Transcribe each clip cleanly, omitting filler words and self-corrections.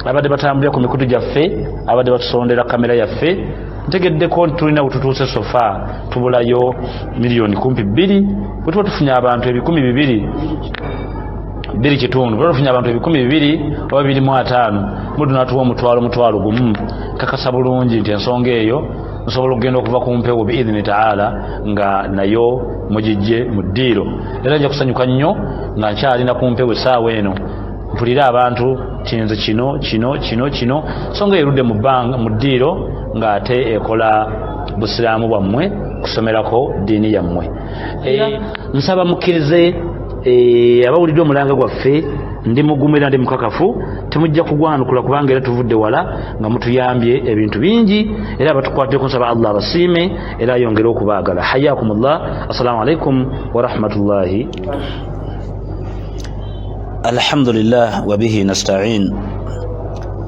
abadde batambulira ku mikutu gyaffe, abadde batusondera kamera yaffe, ntegeddeko tulina bututuuse sofa tubulayo miliyoni kumpi 2 bwe tuba tufunye abantu 200,000 2 kitundu bwe tufunye abantu 200,000 oba 25 mudu natuwa omutwalo gumu kakasa bulungi nti ensonga eyo nsobola okugenda okuva ku mpewo biidhini taala nga nayo mugijje mu ddiiro. Era nja kusanyuka nnyo nga nkyalina ku mpewo essaawa eno mpulira abantu kinze kino songa erudde mu bbanga mu ddiiro ng'ate ekola busiraamu bwammwe kusomerako ddiini yammwe. Nsaba mukkirize abawulidde omulanga gwaffe ndi mugumu era ndi mukakafu temujja kugwanukula kubanga era tuvudde wala nga mutuyambye ebintu bingi era abatukwateko nsaba Allah abasiime era ayongere okubaagala. Hayakumullah. Assalamu alaikum wa rahmatullahi. Alhamdulillah wa bihi nasta'in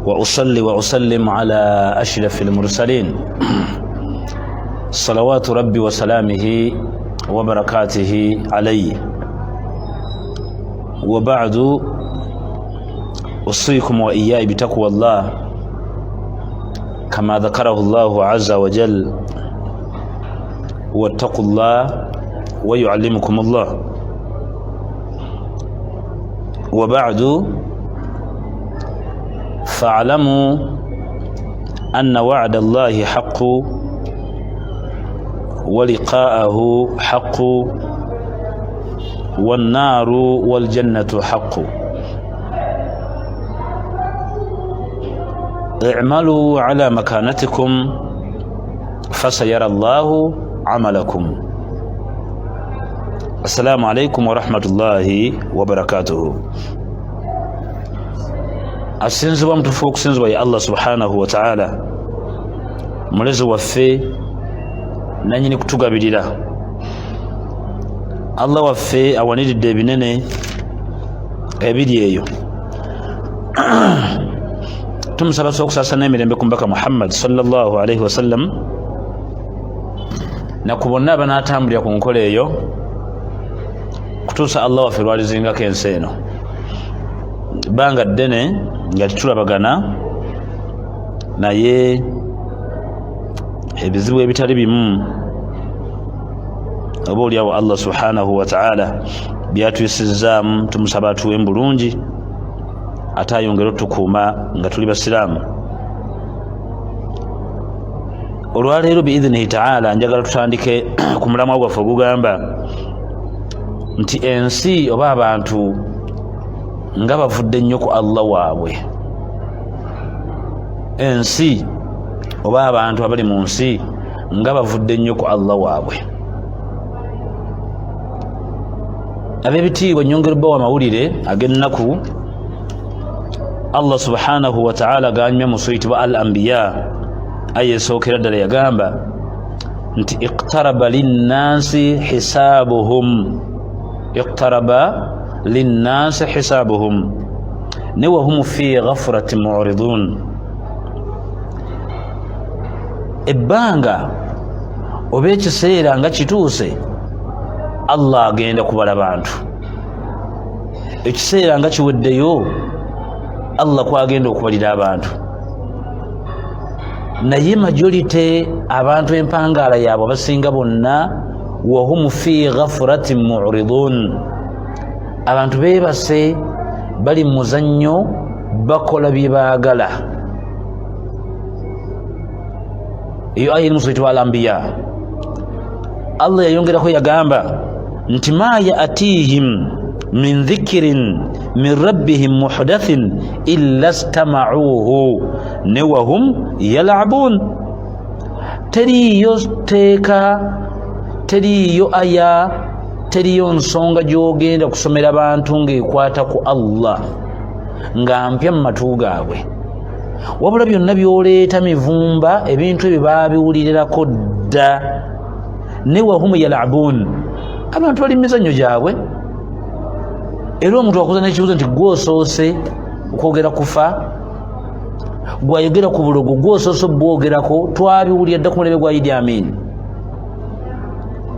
wa usalli wa usallim ala ashrafil mursalin salawatu rabbi wa salamihi wa barakatihi alayhi wa ba'du. أوصيكم وإياي بتقوى الله كما ذكره الله عز وجل واتقوا الله ويعلمكم الله. وبعد فاعلموا أن وعد الله حق ولقاءه حق والنار والجنة حق. اعملوا على مكانتكم فسيرى الله عملكم. السلام عليكم ورحمة الله وبركاته. asinzibwa mutufu okusinzibwa ya Allah subhanahu wa ta'ala mulezi waffe nanyini kutugabirira. Allah waffe awaniridde ebinene ebiri eyo tumusaba sokusasana emirembe ku mbaka Muhammad sallallahu alaihi wasallam na ku bonna abanatambulira ku nkola eyo kutuusa Allah waffe lwalizingako ensi eno banga ddene nga tetulabagana naye ebizibu ebitali bimu oba oliawo Allah subhanahu wa ta'ala byatuyisizaamu tumusaba atuwe bulungi ate ayongere otukuuma nga tuli basiraamu. Olwaleero biidhinihi ta'ala njagala tutandike ku mulamwa gwaffe ogugamba nti ensi oba abantu nga bavudde nnyo ku Allah waabwe. Ensi oba abantu abali mu nsi nga bavudde nnyo ku Allah waabwe. Ab'ebitiibwa nnyongera obbawa amawulire ag'ennaku Allah subhanahu wa ta'ala ganyumya mu suyitibwa al-anbiya aya esookera ddala yagamba nti iqtaraba linnasi hisabuhum ne wahum fi ghafratin mu'ridun. Ebbanga oba ekiseera nga kituuse Allah agenda kubala bantu. Ekiseera nga kiweddeyo Allah kwagenda okubalira abantu. Naye majority abantu empangaala yaabwe abasinga bonna wahum fi ghafratin mu'ridun. Abantu beebase bali mu muzannyo bakola bye baagala. Eyo aya mu sura al-Anbiya Allah yayongerako yagamba nti ma ya'tihim min dhikrin min rabbihim muhdathin illa istama'uhu ne wahum yal'abun. Teriyo teeka, teriyo aya, teriyo nsonga gy'ogenda kusomera abantu ng'ekwata ku Allah nga mpya mu matu gaabwe, wabula byonna by'oleeta mivumba ebintu ebyo baabiwulirirako dda. Ne wahum yal'abun, abantu bali mizannyo gyabwe. Era omuntu wakuza n'ekibuzo nti gwosoose okwogera kufa, gwayogera ku bulogo, gwosoose obwogerako twabiwulira dda ku mulebe gwa Idi Amin.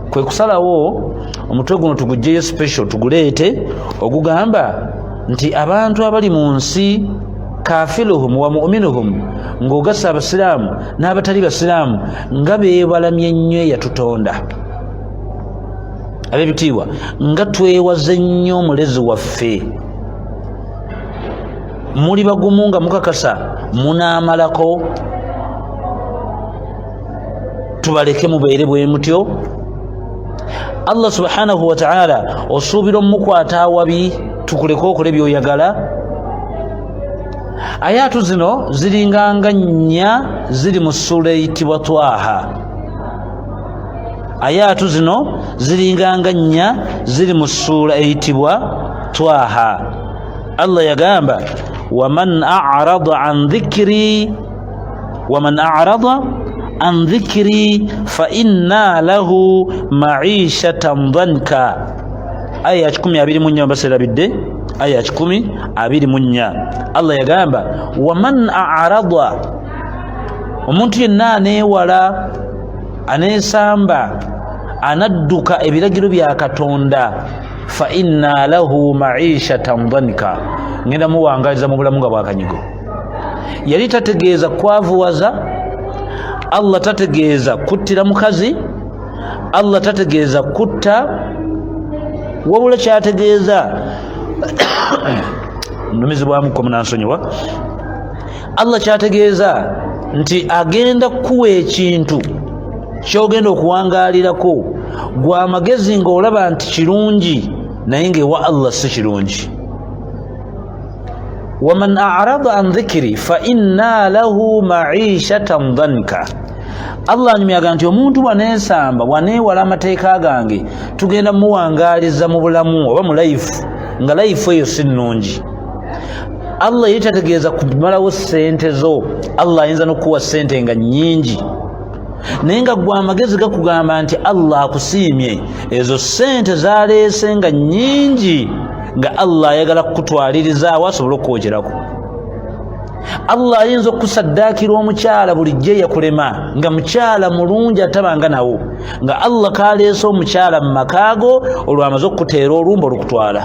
Kwe kusalawo omutwe guno tugugyeyo special tuguleete ogugamba nti abantu abali mu nsi kafiluhum wa mu'minuhum ng'ogassa abasiraamu n'abatali basiraamu nga beebalamye nnyo eyatutonda. Ab'ebitiibwa, nga twewaze nnyo omulezi waffe. Muli bagumu nga mukakasa munaamalako? Tubaleke mubeere bwe mutyo. Allah subhanahu wa ta'ala osuubira omukwata awabi tukuleke okole by'oyagala. Ayatu zino ziringanga nnya ziri mu ssula eyitibwa Twaha. Ayatu zino ziringanga nnya ziri mu ssula eyitibwa Twaha. Allah yagamba waman a'rada an dhikri fa inna lahu ma'ishatan dhanka. Aya 10:24 baserabidde. Aya 10:24 Allah yagamba waman a'rada, omuntu yenna aneewala aneesamba anadduka ebiragiro bya Katonda fa inna lahu ma'ishatan dhanka, ngenda muwangaliza mu bulamu nga bwakanyigo. Yali tategeeza kwavuwaza, Allah tategeeza kuttira mukazi, Allah tategeeza kutta, wabula kyategeeza nnumizi bwamuko munansonyiwa. Allah kyategeeza nti agenda kuwa ekintu kyogenda okuwangaalirako gwa magezi ng'olaba nti kirungi naye ng'ewa Allah si kirungi. waman a'rada an dhikri fa inna lahu ma'ishatan dhanka. Allah anyumyaga nti omuntu bwaneesamba bwaneewala amateeka gange tugenda muwangaaliza mu bulamu oba mu life nga life eyo si nnungi. Allah yetategeeza kumalawo ssente zo. Allah ayinza n'okuwa ssente nga nnyingi naye nga gwa amagezi gakugamba nti Allah akusiimye ezo ssente zaleese nga nnyingi nga Allah ayagala kukutwalirizaawo asobole okwogerako. Allah ayinza okusaddaakira omukyala bulijjo yakulema nga mukyala mulungi atabanga nawo nga Allah kaleese omukyala mu makaago olwamaze okukuteera olumba olukutwala.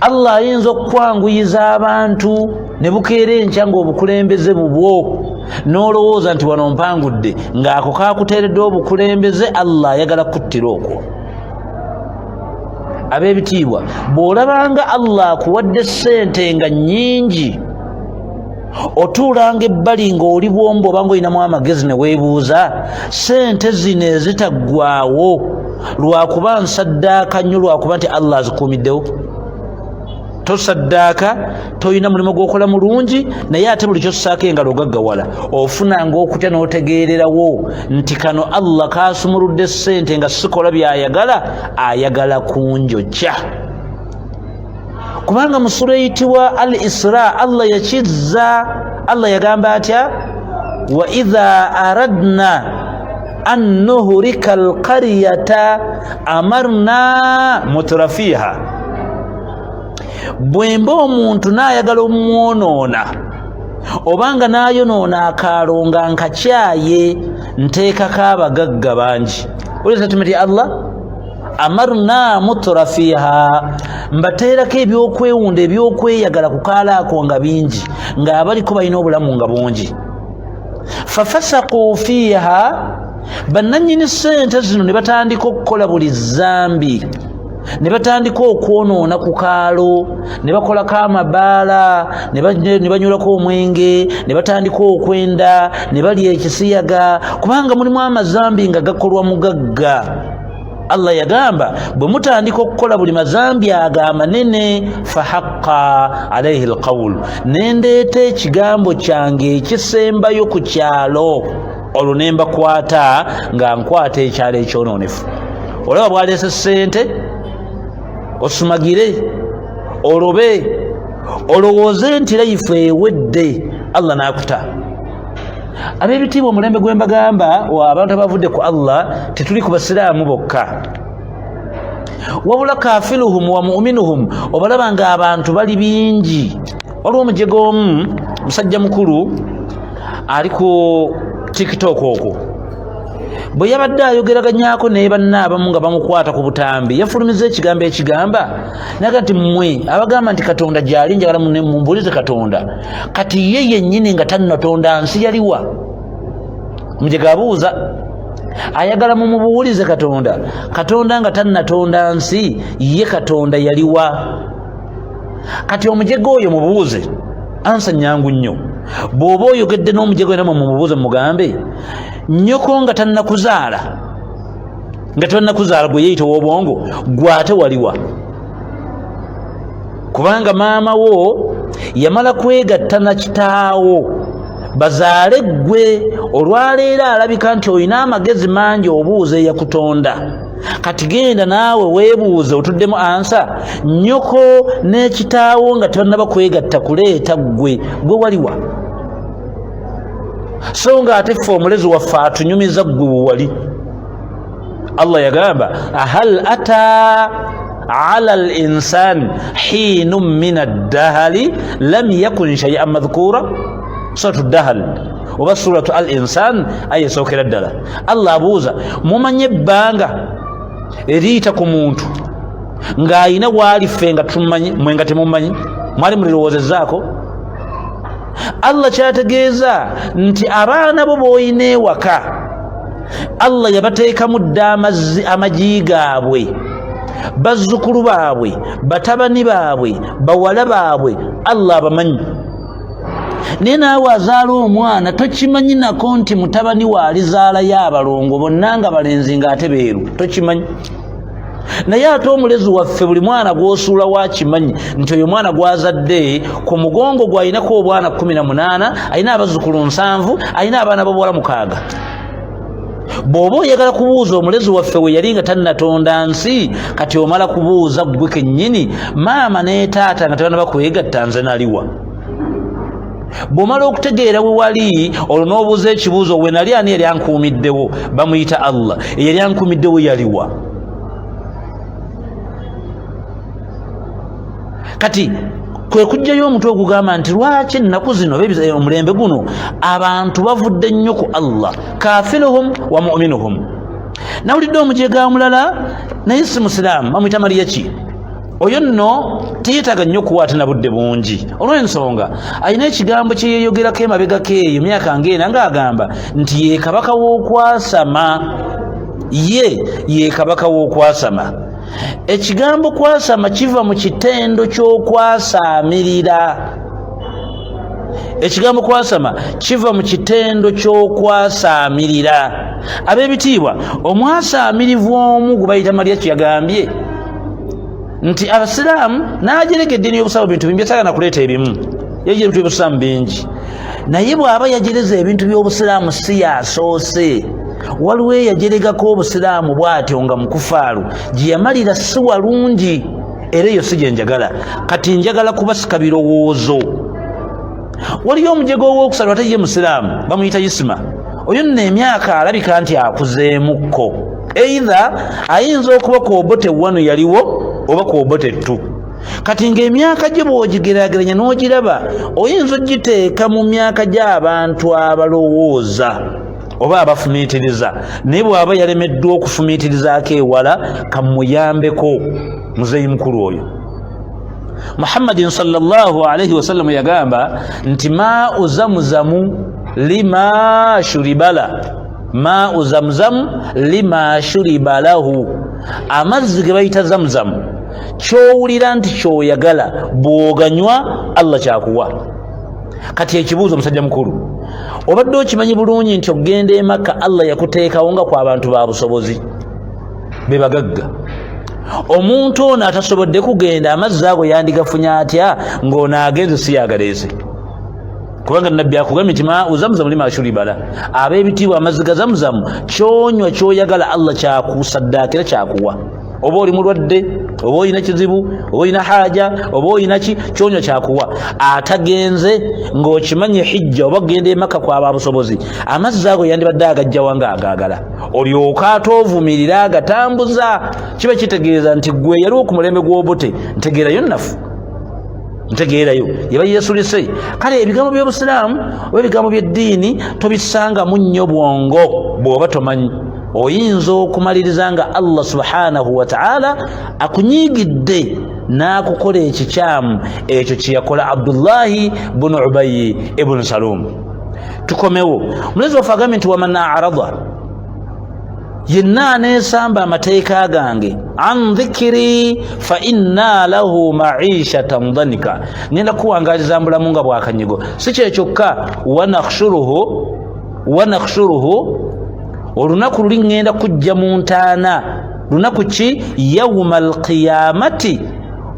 Allah ayinza okukwanguyiza abantu ne bukeera enkya ng'obukulembeze bubwo n'olowooza nti wano mpangudde ng'ako kaakuteeredde obukulembeze. Allah ayagala kuttira okwo. Ab'ebitiibwa, bw'olabanga Allah akuwadde ssente nga nnyingi otuulanga ebbali ng'oli bwombo oba ng'olinamu amagezi ne weebuuza ssente zino ezitaggwaawo lwakuba nsaddaaka nnyo lwakuba nti Allah azikuumiddewo. Tosaddaaka, toyina mulimu gw'okola mulungi naye ate buli kyossaako engalo gaggawala ofunanga okutya n'otegeererawo nti kano Allah kaasumuludde ssente nga sikola by'ayagala, ayagala kunjokya. Kubanga mu sura eyitibwa Al-Isra Allah yakizza. Allah yagamba atya wa idha aradna an nuhlika alqaryata amarna mutrafiha. Bwemba omuntu n'ayagala omwonoona obanga n'ayonoona akaalo nga nkakyaye nteekako abagagga bangi. Oli statement ya Allah, amarna mutrafiha, mbateerako ebyokwewunda ebyokweyagala ku kaalo ako nga bingi ng'abaliko balina obulamu nga bungi. Fafasaqu fiha, bannannyini ssente zino ne batandika okukola buli zambi, ne batandika okwonoona ku kaalo, ne bakolako amabaala, ne banyulako omwenge, ne batandika okwenda, ne balya ekisiyaga, kubanga mulimu amazambi nga gakolwa mugagga. Allah yagamba bwe mutandika okukola buli mazambi ago amanene fahaqqa alayhi alqawl, nendeeta ekigambo kyange ekisembayo ku kyalo, olwo ne mbakwata nga nkwata ekyalo ekyonoonefu. Olaba bwaleese ssente osumagire olobe olowooze nti layifu ewedde, Allah n'akuta. Ab'ebitiibwa, omulembe gwe mbagamba abantu abavudde ku Allah tetuli ku basiraamu bokka, wabula kafiruhum wa mu'minuhum, obalaba nga abantu bali bingi. Waliwo omujego omu musajja mukulu ali ku TikTok okwo, bwe yabadde ayogeraganyako naye banne abamu nga bamukwata ku butambi yafulumiza ekigambo ekigamba naga nti mmwe abagamba nti katonda gyali njagala mumbuulize katonda kati ye yennyini nga tannatonda nsi yaliwa mujega abuuza ayagala mumubuulize katonda nga tannatonda nsi ye katonda yaliwa kati omujega oyo mubuuze ansa nyangu nnyo bw'oba oyogedde n'omujega oyo namwe mumubuuze mugambe nnyoko nga tannakuzaala gwe yeyita ow'obwongo gwate waliwa kubanga maama wo yamala kwegatta na kitaawo bazaale gwe olwaleero alabika nti olina amagezi mangi obuuze yakutonda kati genda naawe weebuuze otuddemu ansa nnyoko n'ekitaawo nga tebannaba kwegatta kuleeta gwe waliwa so nga ate ffe omulezi waffe atunyumiza gwe wewali Allah yagamba ahal ata ala al-insan hinun min ad-dahali lam yakun shay'an madhkura suratu dahal oba suratu al-insan aya sookera ddala Allah abuuza mumanye ebbanga eriyita ku muntu ng'ayina waali ffe nga tumanyi mwe nga temumanyi mwali mulirowoozezaako Allah kyategeeza nti abaana bo b'oyina ewaka Allah yabateekamu dda amagi gaabwe bazzukulu baabwe batabani baabwe bawala baabwe Allah abamanyi naye naawe azaala omwana tokimanyi nako nti mutabani waalizaalayo abalongo bonna nga balenzi ng'ate beeru tokimanyi naye ate omulezi waffe buli mwana gw'osuula wakimanyi nti oyo mwana gwazadde ku mugongo gw'alinako obwana 18 alina abazzukulu 7 alina abaana b'obuwala 6 bw'oba oyagala kubuuza omulezi waffe we yali nga tannatonda nsi kati omala kubuuza ggwe kennyini maama ne taata nga tebannaba kwegatta nze naliwa bw'omala okutegeera we wali olwo n'obuuza ekibuuzo we nali ani yali ankuumiddewo bamuyita Allah eyali ankuumiddewo yaliwa kati kwe kujjayo omutwe ogugamba nti lwaki ennaku zino omulembe guno abantu bavudde nnyo ku Allah kafiruhum wa mu'minuhum nawulidde omujega omulala naye si musiraamu bamuyita Mariyaki oyo nno tiyetaaga nnyo kuwaata na budde bungi olw'ensonga alina ekigambo kye yeeyogerako emabega keeyo myaka ng'ena ng'agamba nti ye kabaka w'okwasama ye kabaka w'okwasama ekigambo kwasama kiva mu kitendo ky'okwasaamirira ekigambo kwasama kiva mu kitendo ky'okwasaamirira ab'ebitiibwa omwasaamirivu omu gwe bayita Mariyaki yagambye nti abasiraamu n'ajereka eddiini y'obusiraamu bintu bimbi yasagana kuleeta ebimu yagira ebintu by'obusiraamu bingi naye bw'aba yajereza ebintu by'obusiraamu si yasoose waliwo eyajeregako obusiraamu bw'atyo nga mukufaalu gye yamalira si walungi era eyo si gye njagala kati njagala kubasika birowoozo waliyo omujego ow'okusatu ate ye musiraamu bamuyita Isima oyo nno emyaka alabika nti akuzeemukko either ayinza okuba koobote 1 yaliwo oba koobote 2 kati ng'emyaka gye bw'ogigeraageranya n'ogiraba oyinza ogiteeka mu myaka gy'abantu abalowooza oba abafumiitiriza naye bw'aba yalemeddwa okufumiitirizaako ewala kamuyambeko muzeeyi mukulu oyo Muhammadin sallallahu alaihi wasallam yagamba nti maa'u zamzamu lima shuribala maa'u zamzamu lima shuribalahu amazzi ge bayita zamzamu kyowulira nti kyoyagala bw'oganywa Allah kyakuwa kati ekibuuzo musajja mukulu obadde okimanyi bulungi nti okgenda e Makka Allah yakuteekawo nga ku abantu ba busobozi be bagagga omuntu ono atasobodde kugenda amazzi ago yandigafunye atya ng'ono agenze si yagaleese kubanga nabbi akugambye nti maa'u zamzamu lima shuribala ab'ebitiibwa amazzi ga zamzamu kyonywa kyoyagala Allah kyakusaddaakira kyakuwa oba oli mulwadde oba olina kizibu oba olina haja oba olina ki kyonywa kyakuwa atagenze ng'okimanye hijja oba kugenda e Makka kwaba busobozi amazzi ago yandibadde agajjawa ng'agaagala olyoka ate ovumirira agatambuza kiba kitegeeza nti gwe yaliwo ku mulembe gw'obote ntegeerayo nnafu ntegeerayo yeba yesulise kale ebigambo by'obusiraamu oba ebigambo by'eddiini tobisangamu nnyo bwongo bw'oba tomanyi oyinza okumaliriza nga Allah subhanahu wa ta'ala akunyigidde n'akukola ekikyamu ekyo kyeyakola Abdullahi bunu Ubayyi ibn Salum. Tukomewo. Mulezi waffe agambye nti waman a'rada, yenna aneesamba amateeka gange, an dhikiri fa inna lahu ma'ishatan dhanika, ngenda kuwangaliza mbulamu nga bwakanyigo. Si kyekyokka, wanakhshuruhu olunaku luli ngenda kujja mu ntaana. Lunaku ki? Yawma alqiyamati,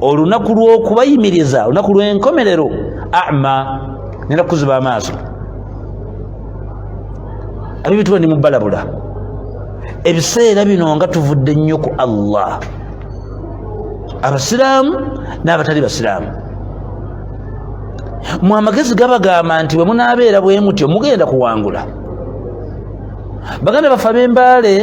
olunaku lw'okubayimiriza, olunaku lw'enkomerero. A'ma, ngenda kuziba amaaso. Abibituba ndi mubalabula. Ebiseera bino nga tuvudde nnyo ku Allah, abasiraamu n'abatali basiraamu. Mu amagezi gabagamba nti bwe munaabeera bwe mutyo mugenda kuwangula. Baganda baffe ab'embaale,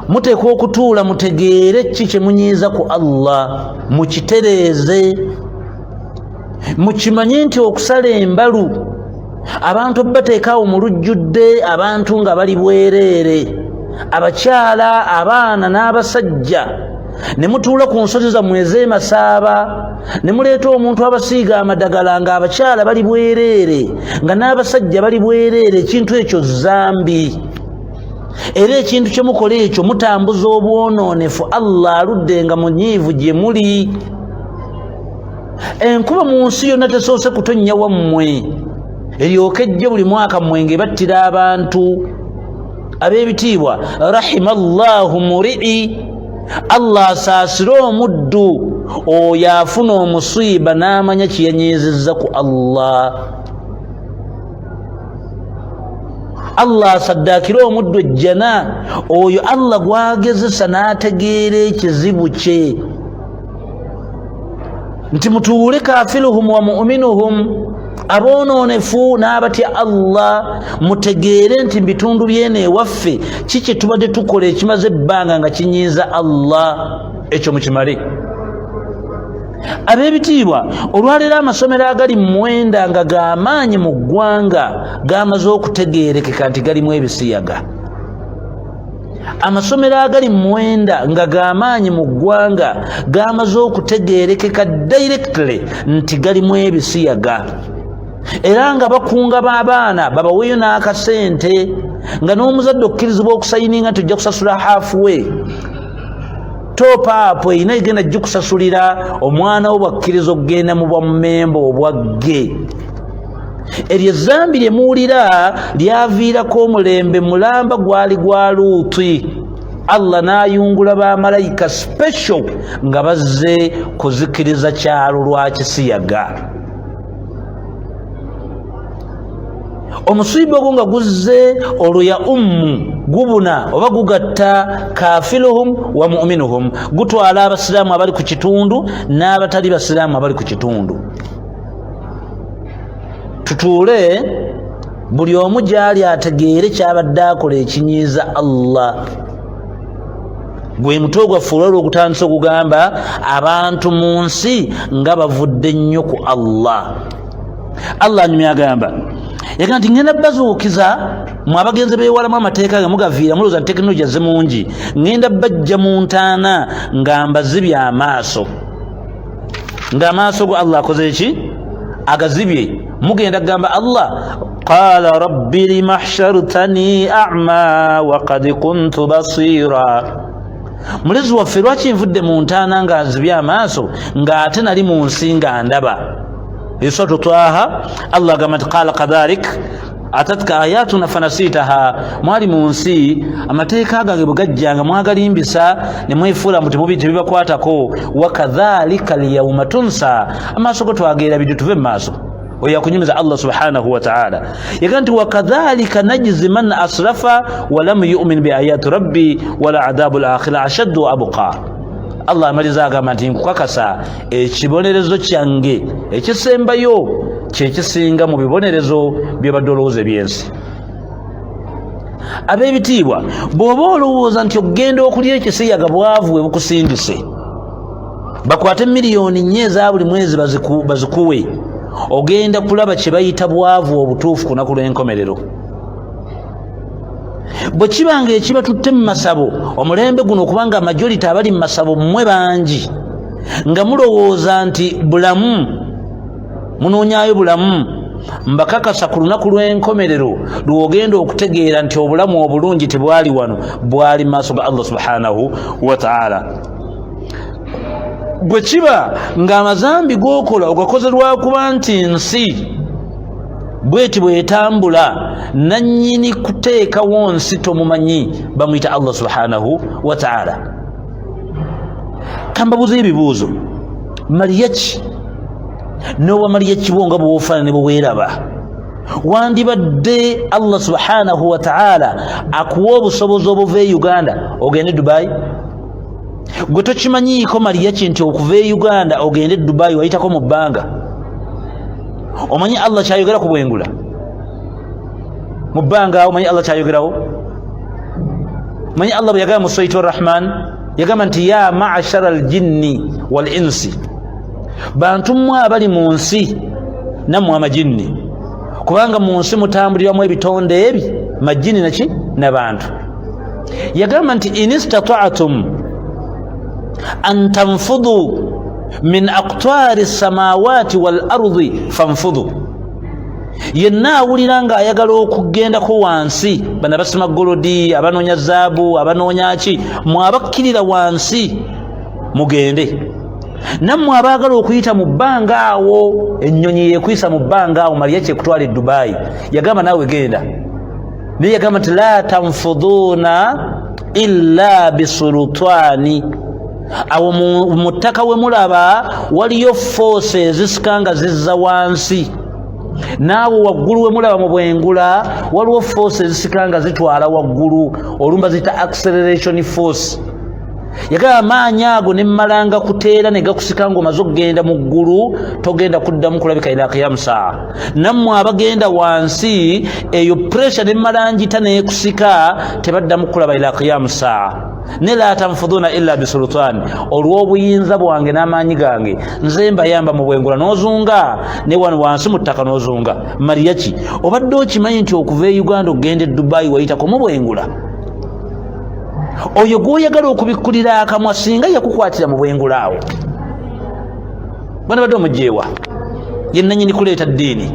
muteekwa okutuula mutegeere ki kye munyiiza ku Allah, mukitereeze, mukimanye nti okusala embalu abantu bateekaawo mu lujjudde, abantu nga bali bwereere, abakyala, abaana n'abasajja, ne mutuula ku nsozi zammwe ez'emasaaba, ne muleeta omuntu abasiiga amadagala nga abakyala bali bwereere, nga n'abasajja bali bwereere. Ekintu ekyo zambi, era ekintu kye mukola ekyo mutambuza obwonoonefu. Allah aludde nga munyiivu gye muli. Enkuba mu nsi yonna tesoose kutonnya wammwe, eryoke ejje buli mwaka mwenge battira abantu. Ab'ebitiibwa, rahimallahu muri'i, Allah asaasire omuddu oyo afuna omusiiba n'amanya kiyanyiizizza ku Allah. Allah asaddaakire omuddu ejjana oyo Allah gwagezesa n'ategeera ekizibu kye, nti mutuule kafiruhum wa mu'minuhum, abonoonefu n'abatya Allah, mutegeere nti bitundu byene ewaffe kiki tubadde tukola ekimaze ebbanga nga kinyiiza Allah, ekyo mukimale. Ab'ebitiibwa, olwaleero amasomero agali mwenda nga g'amaanyi mu ggwanga gamaze okutegeerekeka nti galimu ebisiyaga. Amasomero agali mwenda nga g'amaanyi mu ggwanga gamaze okutegeerekeka directly nti galimu ebisiyaga, era nga bakunga b'abaana babaweeyo n'akasente, nga n'omuzadde okkirizibwa okusayininga nti ojja kusasula halfway, top up erina egenda jja kusasulira omwana wo bwakkiriza okugenda mu bwammemba obwagge. Eryo ezzambi lye muwulira lyaviirako omulembe mulamba gwali gwa Luuti. Allah n'ayungula bamalayika special nga bazze kuzikiriza kyalo lwa kisiyaga. Omusiiba ogwo nga guzze olwo ya gubuna oba gugatta kafiruhum wa mu'minuhum, gutwala abasiraamu abali ku kitundu n'abatali basiraamu abali ku kitundu. Tutuule buli omu gyali ategeere kyabadde akola ekinyiiza Allah. Gwe mutwe gwaffe olw'okutandisa okugamba abantu mu nsi nga bavudde nnyo ku Allah. Allah anyumya agamba, yagamba nti ngenda bazuukiza mwe abagenzi beewalamu amateeka ge mugaviira mulowooza nti tekinologiya ze mungi, ngenda bajja mu ntaana nga mbazibye amaaso, ng'amaaso go Allah akoze eki? Agazibye. Mugenda kugamba Allah, qala rabbi lima hshartani a'ma wa qad kuntu basira. Mulezi waffe lwaki nvudde mu ntaana nga nzibye amaaso ng'ate nali mu nsi nga ndaba? Suratu Twaha, Allah agamba nti qala kadhalik atatka ayatuna fanasitaha, mwali mu nsi amateeka gange bwe gajjanga mwagalimbisa ne mwefuula mbu tebibakwatako. Wa kadhalika alyawma tunsa, amaaso go twageera bidde tuve mu maaso. Oyo yakunyumiza Allah subhanahu wa ta'ala. Yagamba nti wa kadhalika najzi man asrafa wa lam yu'min bi ayati rabbi wala adhabu al-akhirah ashaddu wa abqa. Allah amaliza agamba nti nkukakasa ekibonerezo kyange ekisembayo kyekisinga mu bibonerezo by'obadde olowooza eby'ensi. Ab'ebitiibwa, bw'oba olowooza nti okugenda okulya ekisiyaga bwavu bwe bukusindise, bakwate miliyoni 4 eza buli mwezi bazikuwe, ogenda kulaba kye bayita bwavu obutuufu ku lunaku lw'enkomerero. bwe kibanga ekiba tutte mu masabo omulembe guno okubanga majority abali mu masabo mmwe bangi nga mulowooza nti bulamu munoonyayo bulamu mbakakasa ku lunaku lw'enkomerero lwogenda okutegeera nti obulamu obulungi tebwali wano bwali mu maaso ga Allah subhanahu wa ta'ala. Bwe kiba ng'amazambi g'okola ogakoze lwakuba nti nsi bweti bwetambula nannyini kuteekawo nsi tomumanyi bamuyita Allah subhanahu wa ta'ala. Kambabuza ebibuuzo, maliya ki n'owa maliya kibo nga bw'ofaanana bwe weeraba? Wandibadde Allah subhanahu wa ta'ala akuwa obusobozi obuva e Uganda ogende Dubai? Gwe tokimanyiiko maliya ki nti okuva e Uganda ogende Dubai wayitako mu bbanga? Omanyi Allah kyayogera ku bwengula mu bbanga? Omanyi Allah kyayogerawo? Omanyi Allah bwe yagamba mu Surati Ar-Rahman yagamba nti ya ma'ashara al-jinni wal insi, bantu mmwe abali mu nsi nammwe amajinni, kubanga mu nsi mutambuliramu ebitonde ebi majini naki n'abantu. Yagamba nti in istata'tum an tanfudu min aqtari samawati wal ardi fanfudu. Yenna awulira nga ayagala okugendako wansi, bana basima golodi, abanoonya zaabu, abanoonya ki, mwabakkirira wansi mugende. Nammwe abaagala okuyita mu bbanga awo, ennyonyi yeekuyisa mu bbanga awo, maliya kyekutwala e Dubai, yagamba naawe genda. Naye yagamba nti la tanfuduuna illa bisulutani. Awo mu ttaka we mulaba waliyo force ezisika nga zizza wansi, naawe waggulu we mulaba mu bwengula waliwo force ezisika nga zitwala waggulu, olumba zita acceleration force. Yagamba amaanyi ago ne mmalanga kuteera ne gakusika ng'omaze okugenda mu ggulu togenda kuddamu kulabika ila qiyamu saa. Nammwe abagenda wansi eyo pressure ne mmalangita neekusika tebaddamu kulaba ila qiyamu saa. Ne la tanfuduna illa bisultani, olw'obuyinza bwange n'amaanyi gange nze mbayamba mu bwengula n'ozunga, ne wano wansi mu ttaka n'ozunga. Maliya ki obadde okimanyi nti okuva e Uganda ogenda e Dubai wayitako mu bwengula? Oyo gw'oyagala okubikkulira akamwa singa yakukwatira mu bwengula awo, bwana badde omugyewa ye nannyini kuleeta ddiini.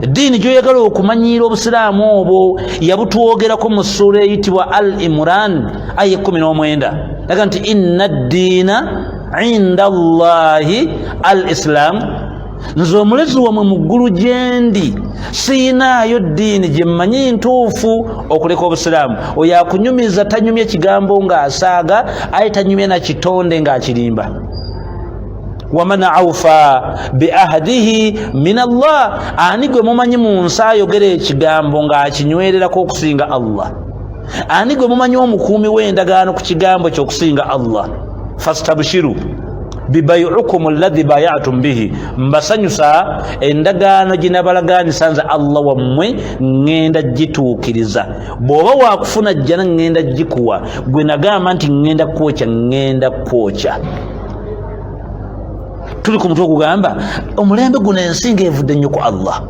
Eddiini gy'oyagala okumanyiira obusiraamu obwo yabutwogerako mu ssuura eyitibwa Al Imran aya 19. Laga nti inna ddiina inda Allahi al Islam, nze omulezi wamwe mu ggulu gye ndi siinaayo ddiini gye mmanyi ntuufu okuleka obusiraamu. Oyo akunyumiza tanyumya ekigambo ng'asaaga, aye tanyumya na kitonde ng'akirimba. waman awfa bi ahdihi min Allah, ani gwe mumanyi mu nsi ayogera ekigambo ng'akinywererako okusinga Allah? Ani gwe mumanyi omukuumi w'endagaano ku kigambo ky'okusinga Allah? fastabshiru bibayukum alladhi bayatum bihi, mbasanyusa endagaano gye nabalagaanisa nze Allah wammwe ngenda gituukiriza. Bw'oba waakufuna jjana ngenda gikuwa, gwe nagamba nti ngenda kwokya ngenda kwokya. Tuli ku mutwe ogugamba omulembe guno ensi ng'evudde nnyo ku Allah,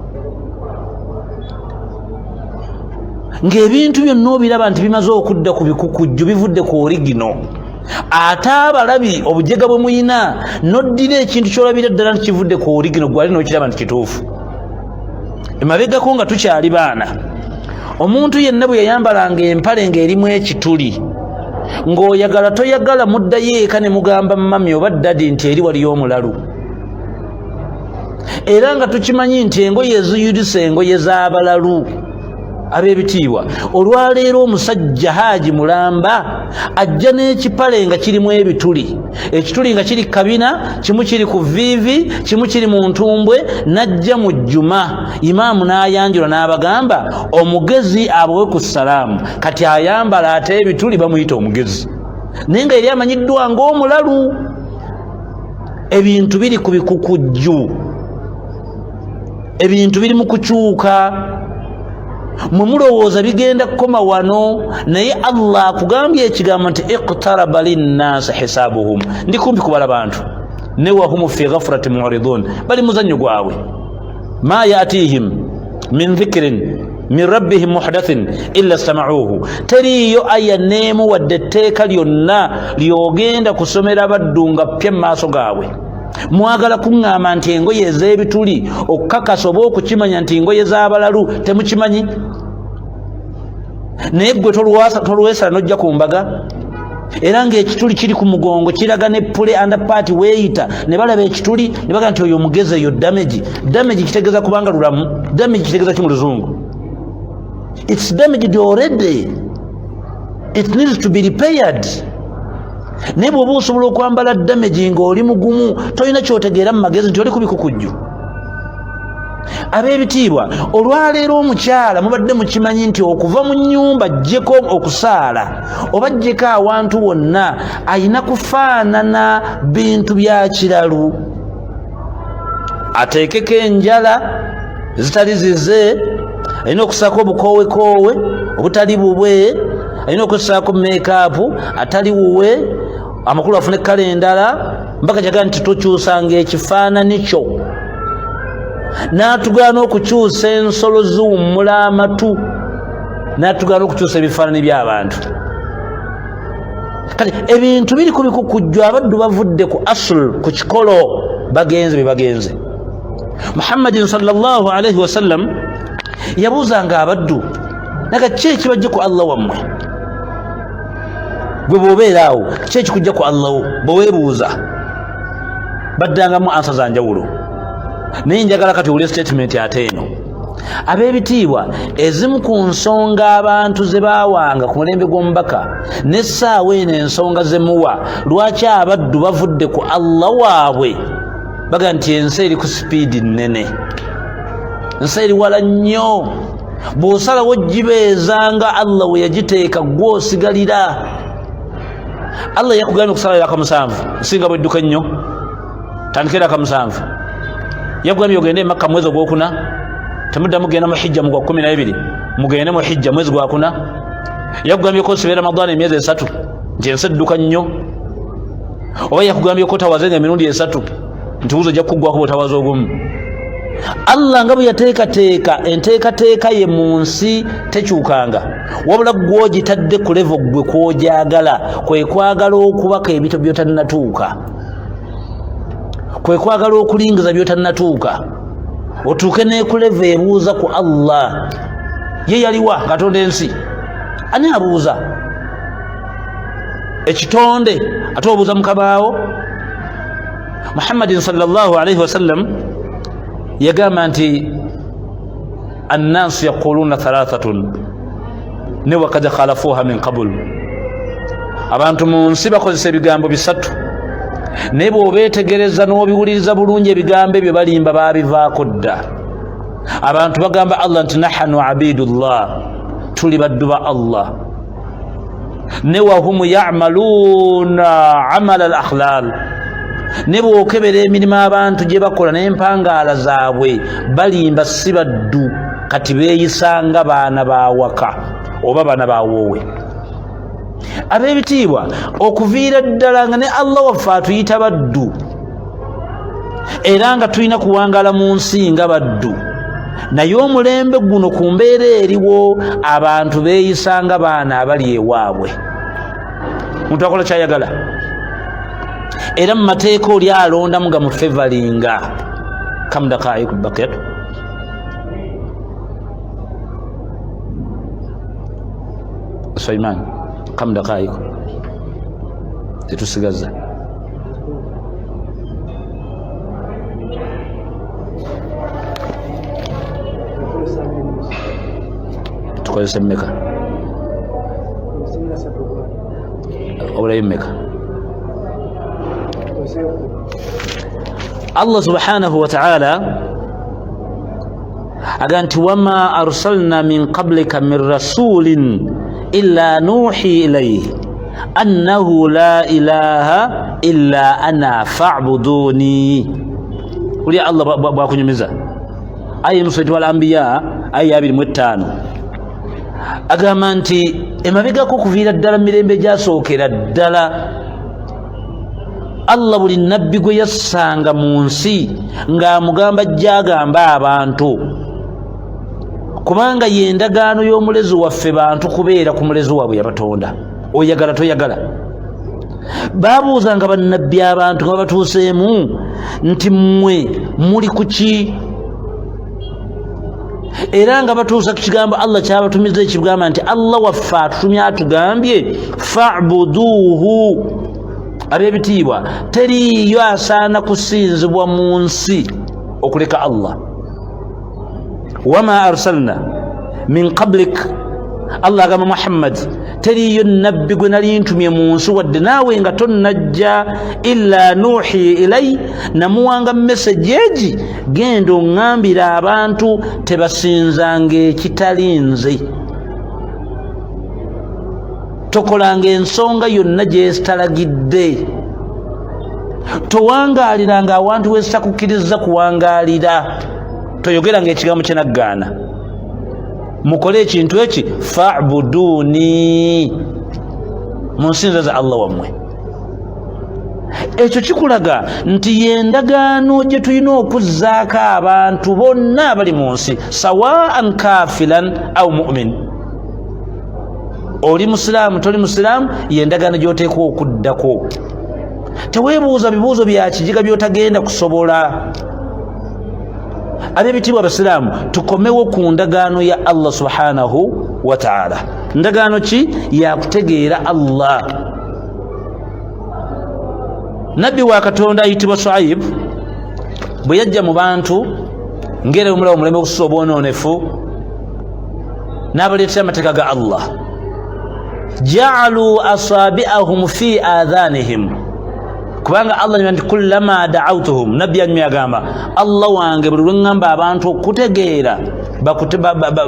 ng'ebintu byonna obiraba nti bimaze okudda ku bikukujju bivudde ku origino. Ate abalabi obujega bwe muyina noddira ekintu ky'olabira ddala nti kivudde ku origino, gwali n'okiraba nti kituufu. Emabegako nga tukyali baana, omuntu yenna bwe yayambalanga empale ng'erimu ekituli, ng'oyagala toyagala muddayo eka ne mugamba mami oba ddadi nti eri waliyo omulalu. Era nga tukimanyi nti engoye eziyulisa engoye z'abalalu ab'ebitiibwa. Olwaleero omusajja Haaji Mulamba ajja n'ekipale nga kirimu ebituli, ekituli nga kiri kabina, kimu kiri ku viivi, kimu kiri mu ntumbwe. Najja mu jjuma, imaamu n'ayanjula n'abagamba omugezi abawe ku salaamu. Kati ayambala ate ebituli bamuyita omugezi, naye nga yali amanyiddwa ng'omulalu. Ebintu biri ku bikukujju, ebintu biri mu kukyuka. Mwe mulowooza bigenda kukoma wano, naye Allah akugambye ekigambo nti iqtaraba linnaasi hisaabuhum, ndi kumpi kubala bantu. Ne wahumu fi ghafratin mu'ridun, bali muzannyo gwabwe. Ma yatihim min dhikrin min rabbihim muhdathin illa stama'uhu. Teriyo aya neemu wadde etteeka lyonna lyogenda kusomera baddu nga ppya mu maaso gaabwe. Mwagala kuŋŋamba nti engoye ez'ebituli okukakasa oba okukimanya nti engoye z'abalalu temukimanyi? Naye ggwe tolwesala n'ojja ku mbaga, era ng'ekituli kiri ku mugongo kiraga ne pule underpart weeyita, ne balaba ekituli ne baga nti oyo omugezi, eyo damage. Damage kitegeeza kubanga lulamu. Damage kitegeeza ki mu Luzungu? It's damaged already. It needs to be repaired. Naye bw'oba osobola okwambala damage ng'oli mugumu, tolina kyotegeera mu magezi nti oli ku bikukujju. Ab'ebitiibwa, olwaleero omukyala mubadde mukimanyi nti okuva mu nnyumba ajjeko okusaala oba ajjeko awantu wonna ayina kufaanana bintu bya kiralu. Ateekeko enjala zitali zize, alina okusaako obukoowekoowe obutali bubwe, alina okusaako meekaapu atali wuwe, amakulu afune kala endala, mpaka kyagaa nti tokyusanga ekifaanani kyo. N'atugaana okukyusa ensolo ziwummula amatu, n'atugaana okukyusa ebifaananyi by'abantu. Kale ebintu biri ku bikukujju, abaddu bavudde ku asul, ku kikolo, bagenze bye bagenze. Muhammadin sallallahu alaihi wasallam yabuuzanga abaddu, naga ki ekibajja ku Allah wammwe? Gwe bw'obeera awo, ki ekikujja ku Allah wo bwe weebuuza? Baddangamu ansa za njawulo. Naye njagala kati owulire statement ate eno. Ab'ebitiibwa, ezimu ku nsonga abantu ze baawanga ku mulembe gw'omubaka n'essaawa eno ensonga ze muwa, lwaki abaddu bavudde ku Allah waabwe baga nti ensi eri ku sipiidi nnene, ensi eri wala nnyo, bw'osalawo gibeezanga Allah we yagiteeka gwe osigalira. Allah yakugambye okusalayo akamusanvu, singa bwedduka ennyo, tandikira akamusanvu. Yakugambye ogende e Makka mwezi ogwokuna, temuddamu genda mu hijja mu gwa 12, mugende mu hijja mwezi gwakuna. Yakugambye ko osibe Ramadani emyezi 3 nti ensi edduka nnyo, oba yakugambye ko tawazenga emirundi 3 nti wuzo ojja kuggwako bw'otawaza ogumu. Allah nga bwe yateekateeka enteekateeka ye mu nsi tekyukanga, wabula gw'ogitadde ku levo gwe kw'ogyagala, kwe kwagala okubaka ebito by'otannatuuka, kwe kwagala okulingiza by'otannatuuka, otuuke n'ekuleva ebuuza ku Allah. Ye yaliwa Katonda ensi? Ani abuuza ekitonde ate obuuza mukabaawo? Muhammadin sallallahu alaihi wasallam yagamba nti annaasu yaquluuna thalathatun ne wakad khalafuha min qabl. Abantu mu nsi bakozesa ebigambo bisatu, naye bw'obeetegereza n'obiwuliriza bulungi ebigambo ebyo balimba baabivaako dda. Abantu bagamba Allah nti nahnu abidullah, tuli baddu ba Allah, ne wahum ya'maluuna amala al-akhlal, ne bw'okebera emirimu abantu gye bakola n'empangaala zaabwe balimba si baddu, kati beeyisanga baana bawaka oba baana bawoowe. Ab'ebitiibwa, okuviira ddala nga ne Allah waffe atuyita baddu, era nga tulina kuwangaala mu nsi nga baddu, naye omulembe guno ku mbeera eriwo abantu beeyisanga baana abali ewaabwe. Omuntu akola kyayagala, era mu mateeka oli alondamu nga mufevalinga. Kam dakaiku bakiyat. Sulaiman, kam dakaiku tetusigaza. Tukozesa mmeka? Obulayo mmeka? Allah subhanahu wa ta'ala aganti wama arsalna min qablika min rasulin illa nuhi ilayhi annahu la ilaha illa ana fa'buduni. Uli Allah bwakunyumiza ayi nusati wal anbiya ayi 25 agamba nti emabegako kuviira ddala mirembe gyasookera ddala Allah buli nabbi gwe yassanga mu nsi ng'amugamba ajja agamba abantu kubanga yendagaano y'omulezi waffe bantu kubeera ku mulezi waabwe yabatonda oyagala toyagala babuuzanga bannabbi abantu nga batuuseemu nti mmwe muli kuki era nga batuusa ku kigambo Allah kyabatumiza ekigamba nti Allah waffe atutumye atugambye fa'buduuhu ab'ebitiibwa teriyo asaana kusinzibwa mu nsi okuleka Allah wama arsalna min qablik Allah agamba Muhammad teriyo nabbi gwe nali ntumye mu nsi wadde naawe nga tonnajja illa nuhi ilay namuwanga message egi genda oŋŋambira abantu tebasinzanga ekitali nze tokolanga ensonga yonna gyesitalagidde towangaaliranga awantu wesitakukkirizza kuwangaalira toyogeranga ekigambo kyenaggaana mukole ekintu eki fa'buduni munsinza za Allah wammwe ekyo kikulaga nti yendagaano gye tulina okuzzaako abantu bonna abali mu nsi sawaan kafiran au mu'min oli musiraamu toli musiraamu yendagaano gy'oteekwa okuddako teweebuuza bibuuzo bya kijiga by'otagenda kusobola ab'ebitiibwa abasiraamu tukomewo ku ndagaano ya Allah subhanahu wa ta'ala ndagaano ki yakutegeera Allah nabbi wa katonda ayitibwa Shuaib bwe yajja mu bantu ngere omulawo mulembe okususa obwonoonefu n'abaleetera amateeka ga Allah ja'alu asabi'ahum fi adhanihim kubanga Allah nti kullama da'awtuhum nabbi anyumya agamba Allah wange buli lweŋŋamba abantu okutegeera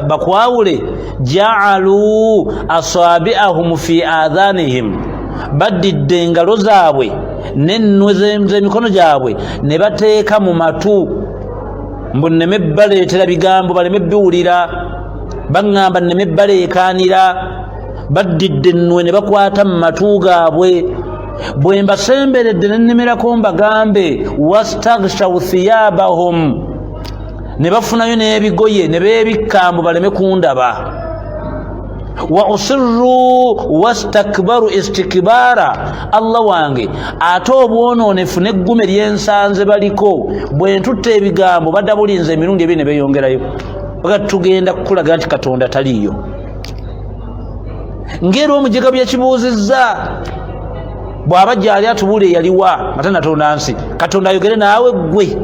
bakwawule ja'alu asabi'ahum fi adhanihim baddidde engalo zaabwe n'ennwe z'emikono gyabwe ne bateeka mu matu mbu nneme baleetera bigambo baleme biwulira baŋŋamba nneme baleekaanira baddidde ennwe ne bakwata mu matu gaabwe bwe mbasemberedde nennemerako mbagambe wastaghshaw thiyabahum ne bafunayo n'ebigoye ne beebikkambu baleme kundaba wa usirru wastakbaru istikbara Allah wange ate obwonoonefu n'eggume lyensanze baliko bwe ntutte ebigambo badabulinze emirundi ebiri ne beeyongerayo baga tugenda kukulaga nti Katonda taliiyo ngeri omujega byekibuuzizza bw'aba gyali atubuule yaliwa ate natonda nsi Katonda ayogere naawe ggwe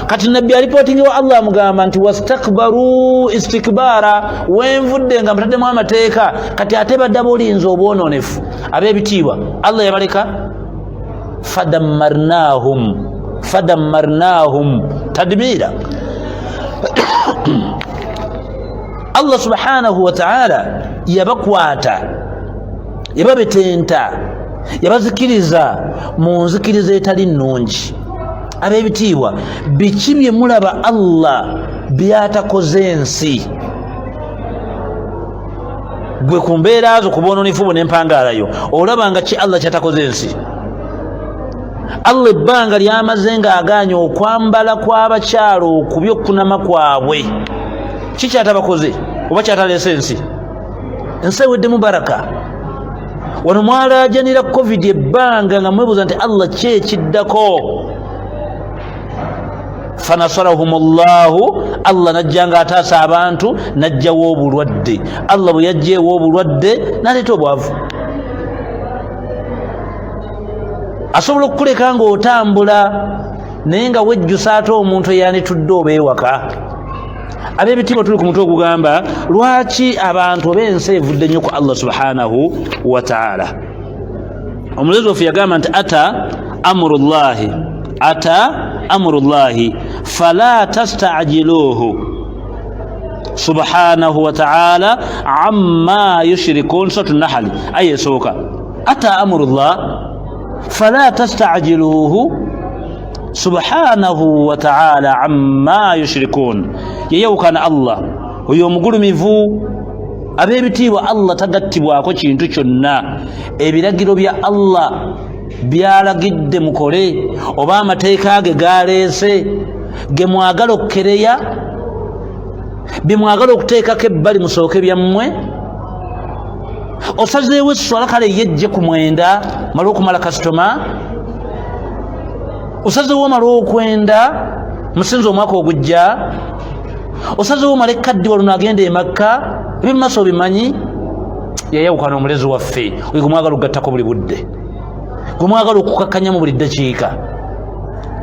kati nabbi alipootingewo Allah amugamba nti wastakbaru istikbara wenvudde nga mutaddemu amateeka kati ate baddamu olinza obwonoonefu ab'ebitiibwa Allah yabaleka fadammarnahum tadmira Allah subhanahu wa ta'ala yabakwata yababetenta yabazikiriza mu nzikiriza etali nnungi ab'ebitiibwa biki bye mulaba Allah byatakoze ensi gwe ku mbeera zo ku bwonoonefu bwo n'empangaalayo olabanga ki Allah kyatakoze ensi Allah ebbanga lyamaze ng'agaanya okwambala kw'abakyalo okubi okukunama kwabwe ki kyatabakoze oba kyataleese ensi ewedde baraka wano mwalaajanira covid ebbanga nga mwebuuza nti Allah ki ekiddako fanasarahumullahu Allah najja nga ataasa abantu najjawo obulwadde Allah bwe yajjeewo obulwadde n'aleeta obwavu asobola okukuleka ng'otambula naye nga wejjusa ate omuntu eyanitudde oba ewaka ab'ebitiibwa tuli ku mutwe ogugamba lwaki abantu b'ensi evudde nnyo ku Allah subhanahu wa ta'ala omulezi waffe yagamba nti ata amurullahi fala tasta'jiluhu subhanahu wa ta'ala amma yushrikun suratu Nahl aya esooka ata amurullah fala tasta'jiluhu subhanahu wa ta'ala amma yushrikun yeyawukana Allah oyo omugulumivu ab'ebitiibwa Allah tagattibwako kintu kyonna ebiragiro bya Allah byalagidde mukole oba amateeka ge galeese ge mwagala okukereya bimwagala okuteekako ebbali musooke byammwe osazeewo esswala kale yejje ku 9 mala okumala kasitoma osazeewo mala 9 musinza omwaka ogujja osazeewo mala ekkaddi waluno agenda e Makka ebimaaso bimanyi yayawukana omulezi waffe oyo gwemwagala okugattako buli budde gwemwagala okukakkanya mu buli ddakiika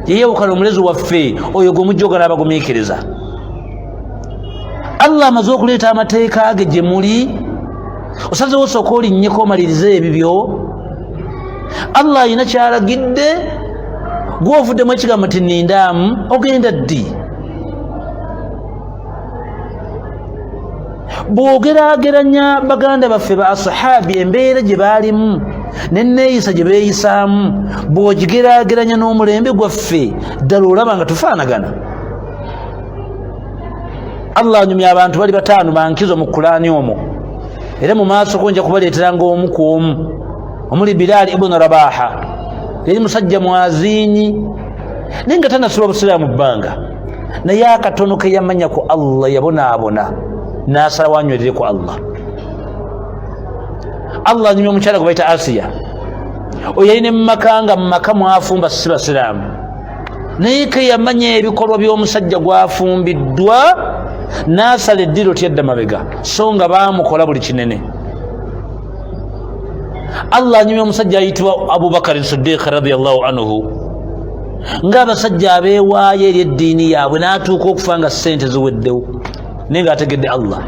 yayawukana omulezi waffe oyo gwemujja ogala abagumiikiriza Allah amaze okuleeta amateeka ge gye muli osazeewo osooka olinnyeko omalirize ebibyo Allah alina kyalagidde gwovuddemu ekigambo nti nindaamu ogenda ddi bw'ogeraageranya baganda baffe ba ashabi embeera gye baalimu n'enneeyisa gye beeyisaamu bw'ogigeraageranya n'omulembe gwaffe ddala olaba nga tufaanagana Allah anyumya abantu bali 5 bankizo mu Kulaani omwo era mu maaso ko nja kubaleeteranga omu ku omu omuli Bilal ibn Rabaha yali musajja mwaziinyi naye nga tanasula obusiraamu bbanga naye akatono ke yamanya ku Allah yabonaabona n'asala wanywerere ku Allah Allah anyumya omukyala gwe bayita Asiya oyo yalina mumakanga mumaka mwafumba si basiraamu naye ke yamanya ebikolwa by'omusajja gwafumbiddwa n'asala eddiro tyadda mabega so nga baamukola buli kinene Allah anyumya omusajja ayitibwa Abubakar Siddiq radiyallahu anhu ng'abasajja abeewaayo eri eddiini yaabwe n'atuuka okufa nga ssente ziweddewo naye ng'ategedde Allah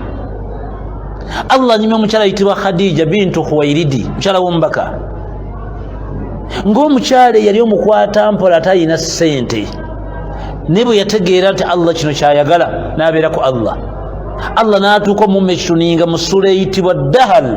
anyumya omukyala ayitibwa Khadija bintu Khuwailidi mukyala w'omubaka ng'omukyala yali omukwata mpola atayina ssente ne bwe yategeera nti Allah kino kyayagala n'abeera ku Allah n'atuuka omumme ekituninga mu ssula eyitibwa Dahal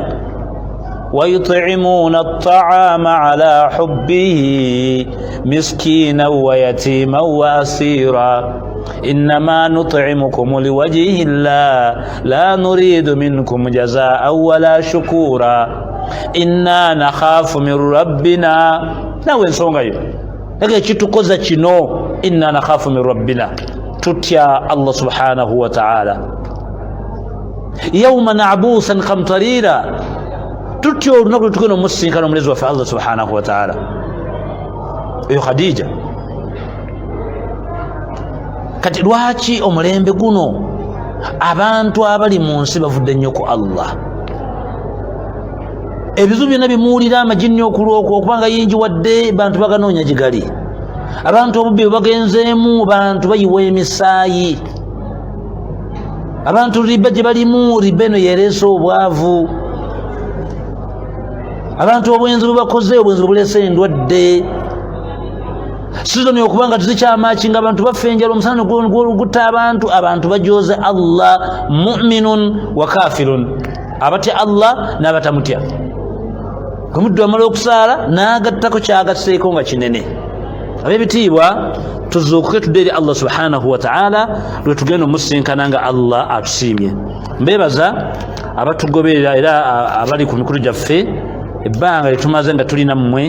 ويطعمون الطعام على حبه مسكينا ويتيما وأسيرا إنما نطعمكم لوجه الله لا نريد منكم جزاء ولا شكورا إنا نخاف من ربنا ناوين سونغايو لكن كتوكوزا كينو إنا نخاف من ربنا تتيا الله سبحانه وتعالى يوما عبوسا قمطريرا tutyo olunaku lutugenda omusinkana omulezi waffe Allah subhanahu wa ta'ala eyo Khadija kati lwaki omulembe guno abantu abali mu nsi bavudde nnyo ku Allah ebizu byonna bimuwulira amajinni okubanga yingi wadde bantu baganoonya gigali abantu obubbi bagenzeemu bantu bayiwa emisaayi abantu riba gye balimu riba eno yereesa obwavu abantu obwenzi bubakoze obwenzi bulese endwadde sizoni okubanga tuzikyamaki nga abantu baffe enjala omusana gutta abantu bajoze Allah mu'minun wa kafirun abatya Allah n'abatamutya omuddu amala okusaala n'agattako kyagasseeko nga kinene ab'ebitiibwa tuzuukuke tudde eri Allah subhanahu wa ta'ala lwe tugenda omusinkana nga Allah atusiimye mbeebaza abatugoberera era abali ku mikulu gyaffe ebbanga lyetumaze nga tulina mmwe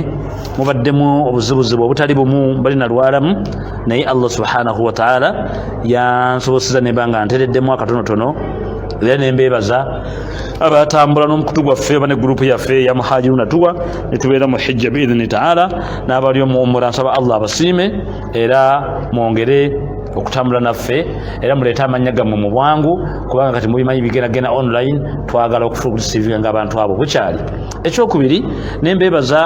mubaddemu obuzibuzibu obutali bumu bali nalwalamu naye Allah subhanahu wa ta'ala yansoboseza nebanga ntereddemu akatonotono era nembeebaza abatambula n'omukutu gwaffe oba ne gurupu yaffe ya muhajiruna tuwa netubeera mu hijja biidhini ta'ala n'abali omuwummula nsaba Allah abasiime era mwongere okutambula naffe era muleete amannya gammwe mu bwangu kubanga kati mubimanyi bigendagenda online twagala okutusiivinga ng'abantu abo bukyali ekyokubiri nembeebaza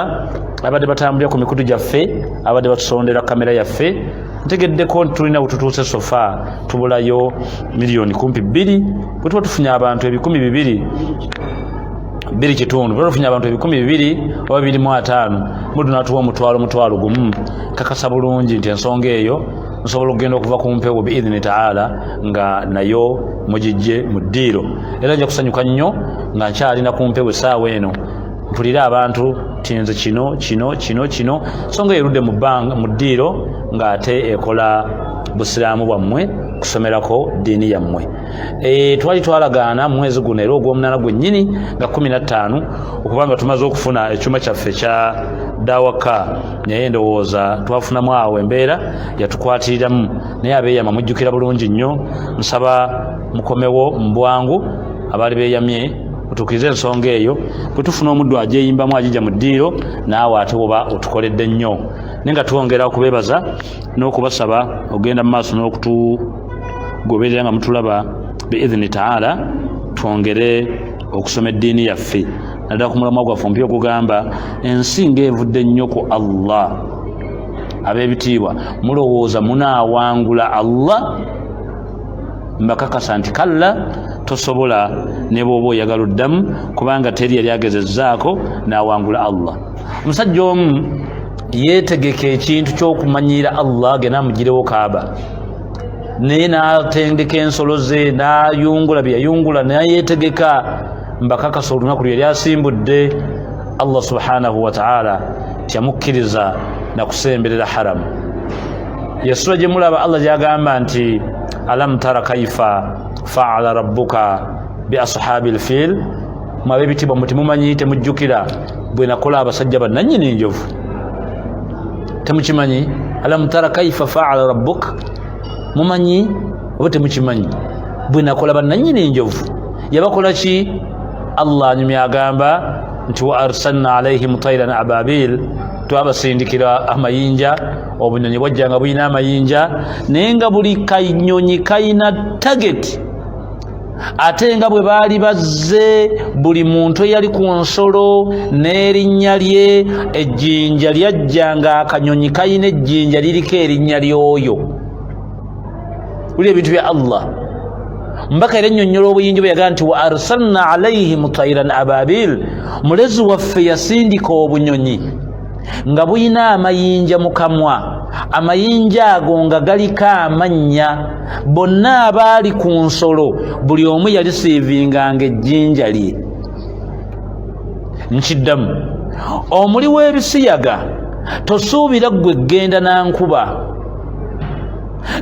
abadde batambulira ku mikutu gyaffe abadde batusondera kamera yaffe ntegeddeko tulina wetutuuse sofa tubulayo miliyoni kumpi 2 bwe tuba tufunye abantu 2,2 kitundu bwe tufunye abantu 2,200 oba 25 mudu natuwa omutwalo gumu kakasa bulungi nti ensonga eyo nsobola okugenda okuva ku mpewo biidhini ta'ala nga nayo mugijje mu ddiiro era nja kusanyuka nnyo nga nkyalina ku mpewo essaawa eno mpulira abantu tinze kino nsonga erudde mu ddiiro ng'ate ekola busiraamu bwammwe kusomerako ddiini yammwe twali twalagaana mu mwezi guno era ogw'omunaana gwennyini nga 15 okubanga tumaze okufuna ekyuma kyaffe kya dawaka naye ndowooza twafunamu awo embeera yatukwatiriramu naye abeeyama mujjukira bulungi nnyo nsaba mukomewo mbwangu abaali beeyamye otukirize ensonga eyo bwe tufuna omuddu agyeyimbamu agijja mu ddiiro naawe ate oba otukoledde nnyo naye nga twongera okubeebaza n'okubasaba ogenda mu maaso n'okutugoberera nga mutulaba biidhini taala twongere okusoma eddiini yaffe naddala ku mulamwa gwaffe omupya okugamba ensi ng'evudde nnyo ku Allah ab'ebitiibwa mulowooza munaawangula Allah mbakakasa nti kalla tosobola ne bw'oba oyagala oddamu kubanga teri yali agezezzaako n'awangula Allah. Omusajja omu yeetegeka ekintu ky'okumanyiira Allah ge naamugirewo Kaaba naye n'atendeka ensolo ze n'ayungula bye yayungula nayeetegeka mbakakasa olunaku lwe yali asimbudde Allah subhanahu wa ta'ala tyamukkiriza nakusemberera haramu. Yesula gye mulaba Allah gyagamba nti alam tara kaifa faala rabbuka bi ashabil fil mwab'ebitiibwa mutemumanyi temujjukira bwe nakola abasajja bannannyini enjovu temukimanyi alam tara kaifa faala rabbuka mumanyi oba temukimanyi bwe nakola bannannyini enjovu yabakola ki Allah anyumya agamba nti wa arsalna alaihim tayran ababil twabasindikira amayinja obunyonyi bwajja nga bulina amayinja naye nga buli kanyonyi kalina target ate nga bwe baali bazze buli muntu eyali ku nsolo n'erinnya lye ejjinja lyajjanga akanyonyi kalina ejjinja liriko erinnya ly'oyo buli ebintu bya Allah mbaka era ennyonnyola obuyinja bwe yagaa nti wa arsalna alaihim tayran ababil mulezi waffe yasindika obunyonyi nga buyina amayinja mu kamwa amayinja ago nga galiko amannya bonna abaali ku nsolo buli omu yali siivinganga ejjinja lye. Nkiddamu omuli w'ebisiyaga tosuubira ggwe genda nankuba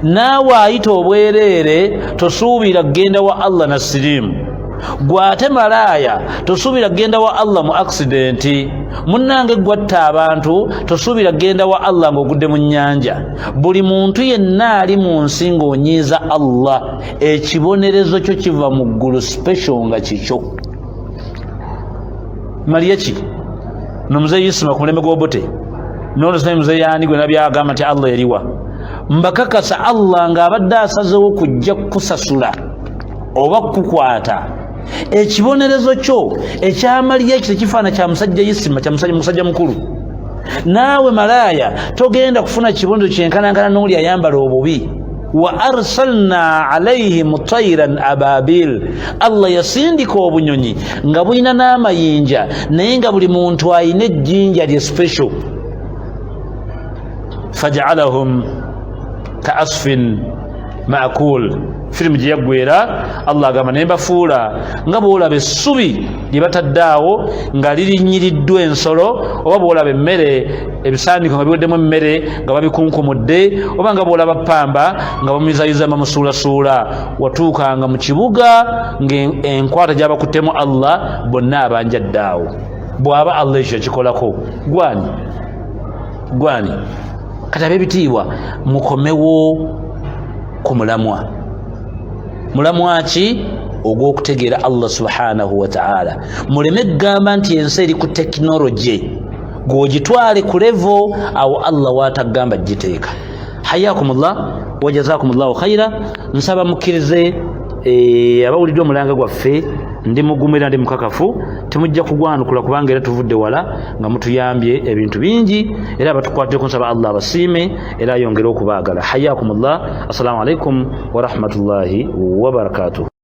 naawe ayita obwereere tosuubira genda wa Allah na siriimu gwate malaaya tosuubira genda wa Allah mu accidenti munnange gwatta abantu tosuubira genda wa Allah ng'ogudde mu nnyanja. Buli muntu yenna ali mu nsi ng'onyiiza Allah ekibonerezo kyo kiva mu ggulu special nga kikyo. Maliya ki nomuzeeyi Isima ku mulembe gw'obote n'olosome muzeeyi ani gwe nabyagamba nti Allah yaliwa mbakakasa Allah ng'abadde asazewo kujja kusasula oba kukwata ekibonerezo kyo ekyamaliya ekyo tekifaana kya musajja Isima kya musajja mukulu. Naawe malaaya togenda kufuna kibonerezo kyenkanankana n'oli ayambala obubi. Wa arsalna alaihim tayran ababil Allah yasindika obunyonyi nga bulina n'amayinja naye nga buli muntu ayina ejjinja lye special. Faj'alahum kaasfin maakul firimu gye yaggwera Allah agamba naye mbafuula nga bw'olaba essubi lye batadde awo nga lirinyiriddwa ensolo oba bw'olaba emmere ebisaaniko nga biweddemu emmere nga babikunkumudde oba nga bw'olaba ppamba nga bamuyizayiza bamusuulasuula watuukanga mu kibuga ng'enkwata gy'abakuttemu Allah bonna abanjadde awo. Bw'aba Allah ekyo yakikolako gwani kati ab'ebitiibwa mukomewo ku mulamwa ki ogw'okutegeera Allah subhanahu wa ta'ala. Muleme kugamba nti ensi eri ku tekinologi gw'ogitwale ku levo awo Allah waatagamba giteeka. Hayakumullah wa jazakumullahu khaira. Nsaba mukkirize abawulidde omulanga gwaffe ndi mugumira ndi mukakafu temujja kugwanukula kubanga era tuvudde wala nga mutuyambye ebintu bingi era abatukwatire kunsaba Allah abasiime era ayongere okubaagala. Hayakumullah. Assalamu alaikum wa rahmatullahi wa barakatuh.